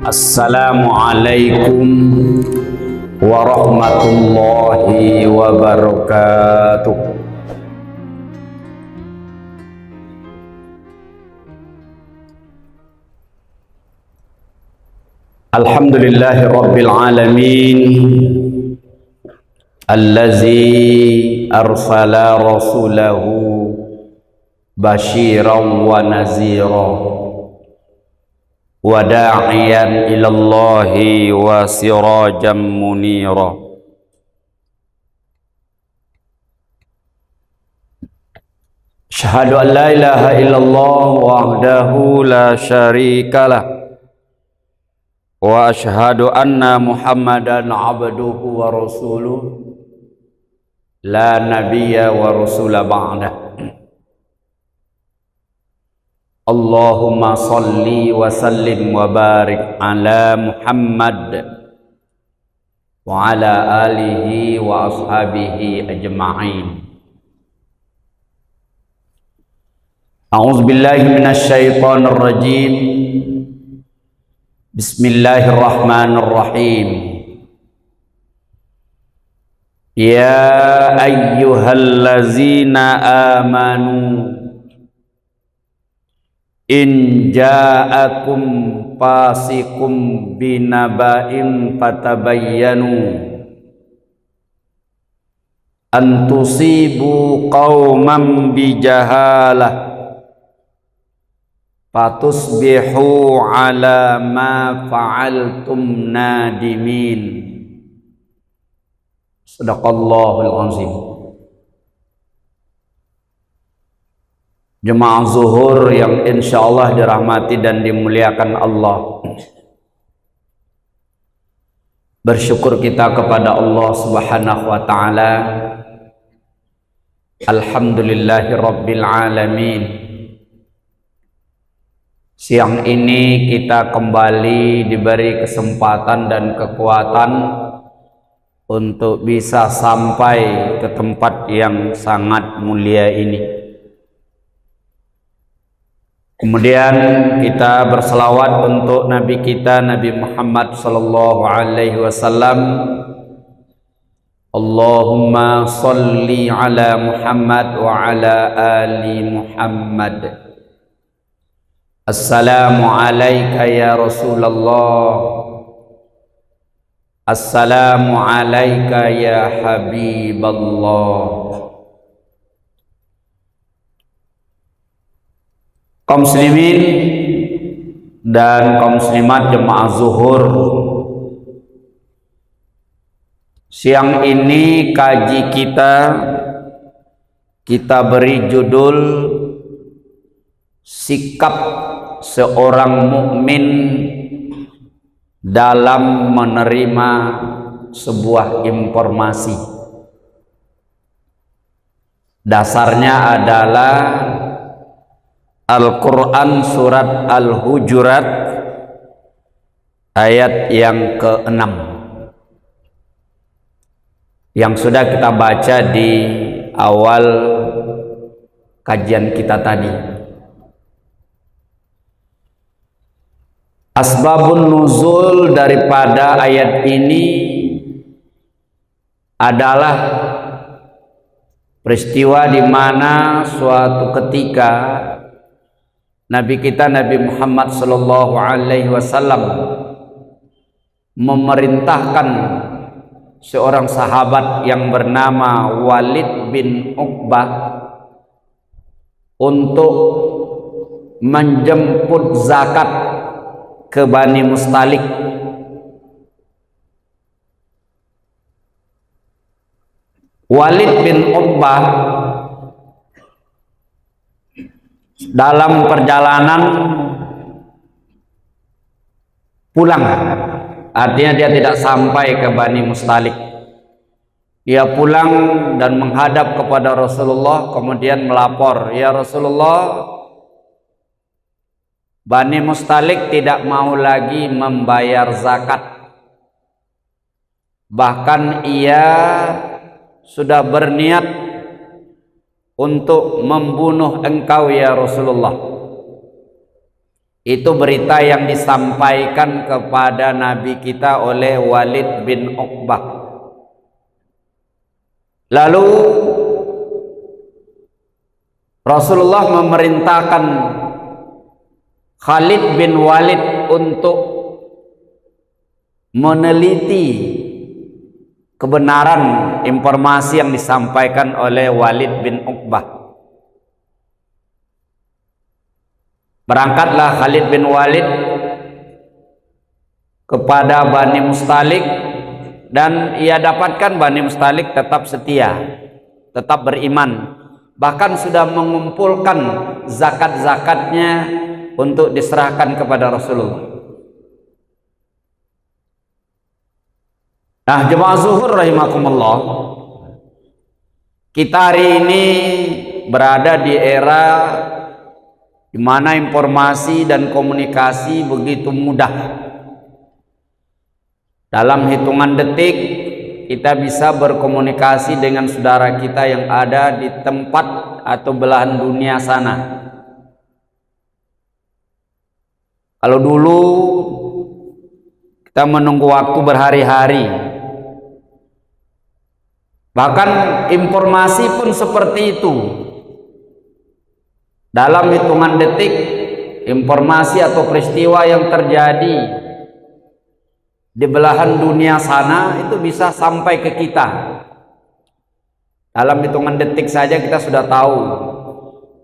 Assalamualaikum warahmatullahi wabarakatuh. Alhamdulillahi rabbil alamin, allazi arsala rasulahu basyiran wa nazira wa da'iyan ilallahi wa sirajan munira. Asyhadu an la ilaha illallah wahdahu la syarikalah wa asyhadu anna Muhammadan abduhu wa rasuluh la nabiyya wa rasula ba'dah. Allahumma salli wa sallim wa barik ala Muhammad wa ala alihi wa ashabihi ajma'in. A'udzu billahi minasy syaithanir rajim. Bismillahirrahmanirrahim. Ya ayyuhallazina amanu in ja'akum fasikum binaba'in fatabayyanu an tusibu qauman bijahalah fatusbihu ala ma fa'altum nadimin. Sadaqallahul azim. Jemaah zuhur yang insyaallah dirahmati dan dimuliakan Allah, bersyukur kita kepada Allah subhanahu wa ta'ala. Alhamdulillahi rabbil alamin. Siang ini kita kembali diberi kesempatan dan kekuatan untuk bisa sampai ke tempat yang sangat mulia ini. Kemudian kita berselawat untuk Nabi kita, Nabi Muhammad sallallahu alaihi wasallam. Allahumma salli ala Muhammad wa ala ali Muhammad. Assalamu alayka ya Rasulullah. Assalamu alayka ya Habiballah. Kaum muslimin dan kaum muslimat jemaah zuhur, siang ini kaji kita beri judul sikap seorang mukmin dalam menerima sebuah informasi. Dasarnya adalah Al-Quran surat Al-Hujurat ayat yang ke-6 yang sudah kita baca di awal kajian kita tadi. Asbabun nuzul daripada ayat ini adalah peristiwa di mana suatu ketika Nabi kita Nabi Muhammad sallallahu alaihi wasallam memerintahkan seorang sahabat yang bernama Walid bin Uqbah untuk menjemput zakat ke Bani Mustalik. Walid bin Uqbah dalam perjalanan pulang, artinya dia tidak sampai ke Bani Mustalik. Dia pulang dan menghadap kepada Rasulullah, kemudian melapor, ya Rasulullah, Bani Mustalik tidak mau lagi membayar zakat. Bahkan ia sudah berniat untuk membunuh engkau ya Rasulullah. Itu berita yang disampaikan kepada Nabi kita oleh Walid bin Uqbah. Lalu Rasulullah memerintahkan Khalid bin Walid untuk meneliti kebenaran informasi yang disampaikan oleh Walid bin Uqbah. Berangkatlah Khalid bin Walid kepada Bani Mustalik, dan ia dapatkan Bani Mustalik tetap setia, tetap beriman, bahkan sudah mengumpulkan zakat-zakatnya untuk diserahkan kepada Rasulullah. Nah, jemaah zuhur rahimakumullah, kita hari ini berada di era di mana informasi dan komunikasi begitu mudah. Dalam hitungan detik kita bisa berkomunikasi dengan saudara kita yang ada di tempat atau belahan dunia sana. Kalau dulu kita menunggu waktu berhari-hari, bahkan informasi pun seperti itu. Dalam hitungan detik, informasi atau peristiwa yang terjadi di belahan dunia sana itu bisa sampai ke kita. Dalam hitungan detik saja kita sudah tahu.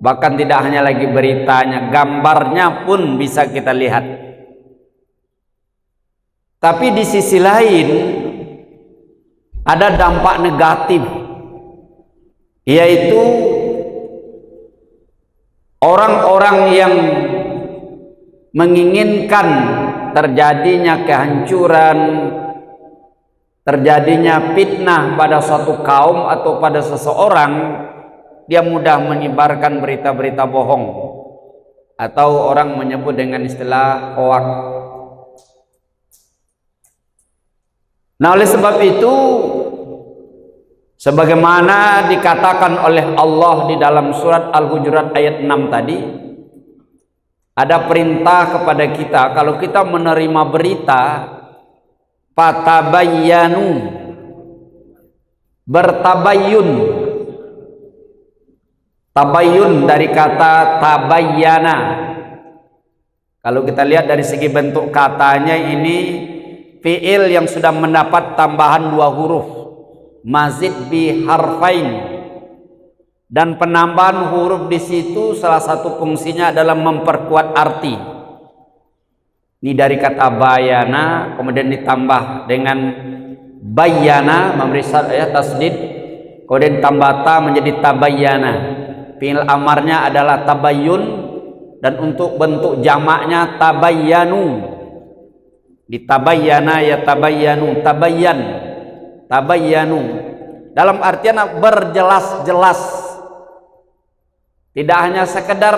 Bahkan tidak hanya lagi beritanya, gambarnya pun bisa kita lihat. Tapi di sisi lain ada dampak negatif, yaitu orang-orang yang menginginkan terjadinya kehancuran, terjadinya fitnah pada suatu kaum atau pada seseorang, dia mudah menyebarkan berita-berita bohong atau orang menyebut dengan istilah hoak. Nah, oleh sebab itu, sebagaimana dikatakan oleh Allah di dalam surat Al-Hujurat ayat 6 tadi, ada perintah kepada kita kalau kita menerima berita, fatabayyanu, bertabayyun. Tabayyun dari kata tabayyana. Kalau kita lihat dari segi bentuk katanya, ini fi'il yang sudah mendapat tambahan 2 huruf, mazid bi harfain, dan penambahan huruf di situ salah satu fungsinya adalah memperkuat arti. Ini dari kata bayana kemudian ditambah dengan bayana, memberi tasdid, kemudian tambah ta menjadi tabayyana. Fi'il amarnya adalah tabayyun, dan untuk bentuk jamaknya tabayyanu. Ditabayyana ya tabayyanu, tabayyan, tabayyanu. Dalam artian berjelas-jelas. Tidak hanya sekedar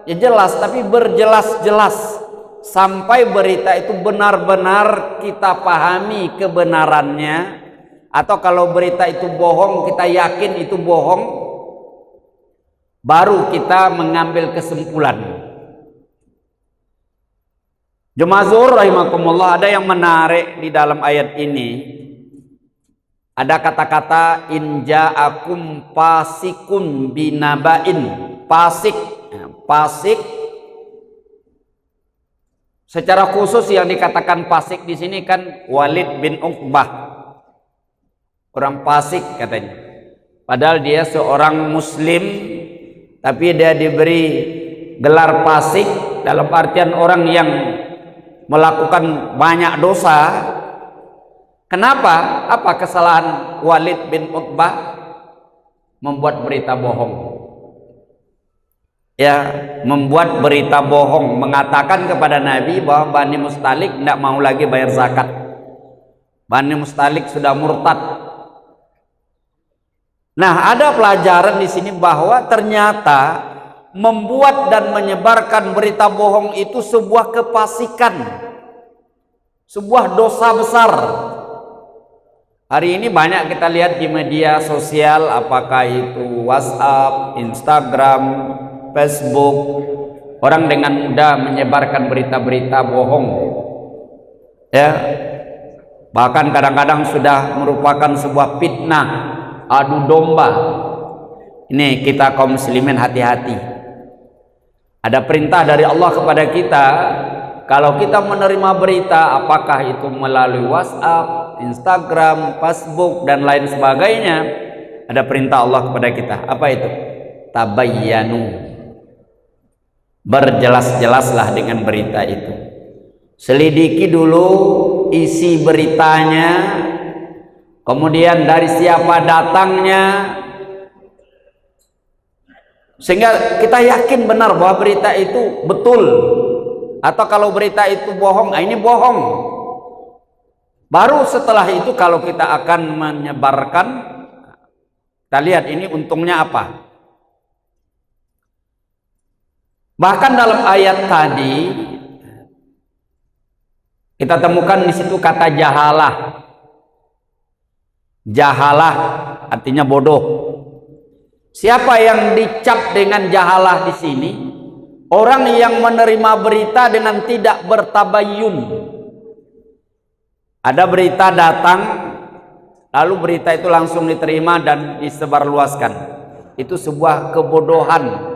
ya jelas, tapi berjelas-jelas sampai berita itu benar-benar kita pahami kebenarannya, atau kalau berita itu bohong kita yakin itu bohong, baru kita mengambil kesimpulan. Jemaah zuhur rahimakumullah, ada yang menarik di dalam ayat ini. Ada kata-kata in ja'akum fasikun binaba'in. Fasik, fasik. Secara khusus yang dikatakan fasik di sini kan Walid bin Uqbah. Orang fasik katanya. Padahal dia seorang muslim, tapi dia diberi gelar fasik dalam artian orang yang melakukan banyak dosa. Kenapa? Apa kesalahan Walid bin Uqbah? Membuat berita bohong. Ya, membuat berita bohong, mengatakan kepada Nabi bahwa Bani Mustalik tidak mau lagi bayar zakat. Bani Mustalik sudah murtad. Nah, ada pelajaran di sini bahwa ternyata membuat dan menyebarkan berita bohong itu sebuah kefasikan, sebuah dosa besar. Hari ini banyak kita lihat di media sosial, apakah itu WhatsApp, Instagram, Facebook, orang dengan mudah menyebarkan berita-berita bohong, ya, bahkan kadang-kadang sudah merupakan sebuah fitnah, adu domba. Ini kita kaum muslimin hati-hati. Ada perintah dari Allah kepada kita, kalau kita menerima berita, apakah itu melalui WhatsApp, Instagram, Facebook, dan lain sebagainya, ada perintah Allah kepada kita. Apa itu? Tabayyanu. Berjelas-jelaslah dengan berita itu. Selidiki dulu isi beritanya, kemudian dari siapa datangnya, sehingga kita yakin benar bahwa berita itu betul. Atau kalau berita itu bohong, ini bohong. Baru setelah itu kalau kita akan menyebarkan, kita lihat ini untungnya apa. Bahkan dalam ayat tadi kita temukan di situ kata jahalah. Jahalah artinya bodoh. Siapa yang dicap dengan jahalah di sini? Orang yang menerima berita dengan tidak bertabayyun. Ada berita datang, lalu berita itu langsung diterima dan disebarluaskan. Itu sebuah kebodohan.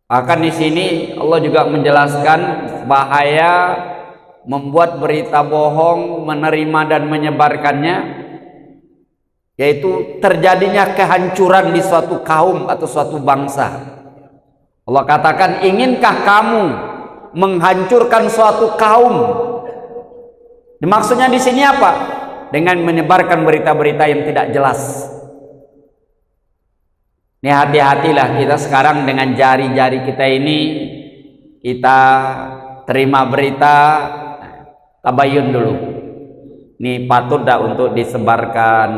Bahkan di sini Allah juga menjelaskan bahaya membuat berita bohong, menerima dan menyebarkannya, yaitu terjadinya kehancuran di suatu kaum atau suatu bangsa. Allah katakan, inginkah kamu menghancurkan suatu kaum? Maksudnya di sini apa? Dengan menyebarkan berita-berita yang tidak jelas. Ini hati-hatilah kita sekarang dengan jari-jari kita ini, kita terima berita, tabayun dulu. Ini patut dah untuk disebarkan,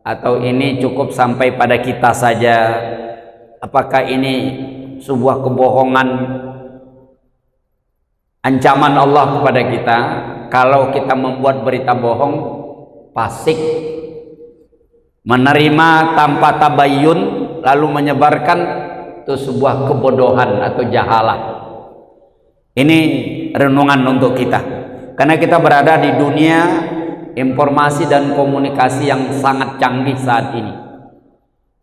atau ini cukup sampai pada kita saja? Apakah ini sebuah kebohongan, ancaman Allah kepada kita kalau kita membuat berita bohong, fasik, menerima tanpa tabayyun lalu menyebarkan, itu sebuah kebodohan atau jahalah. Ini renungan untuk kita, karena kita berada di dunia informasi dan komunikasi yang sangat canggih saat ini,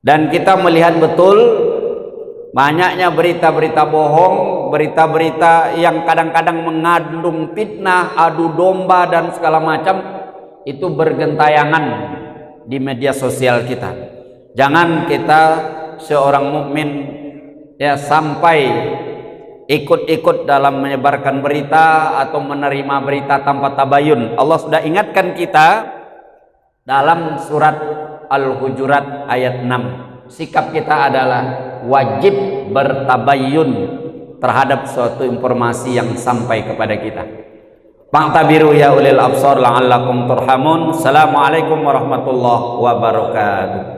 dan kita melihat betul banyaknya berita-berita bohong, berita-berita yang kadang-kadang mengandung fitnah, adu domba dan segala macam, itu bergentayangan di media sosial kita. Jangan kita seorang mukmin ya sampai ikut-ikut dalam menyebarkan berita atau menerima berita tanpa tabayun. Allah sudah ingatkan kita dalam surat Al-Hujurat ayat 6. Sikap kita adalah wajib bertabayyun terhadap suatu informasi yang sampai kepada kita. Fa'tabiru ya ulil absar la'allakum turhamun. Assalamualaikum warahmatullahi wabarakatuh.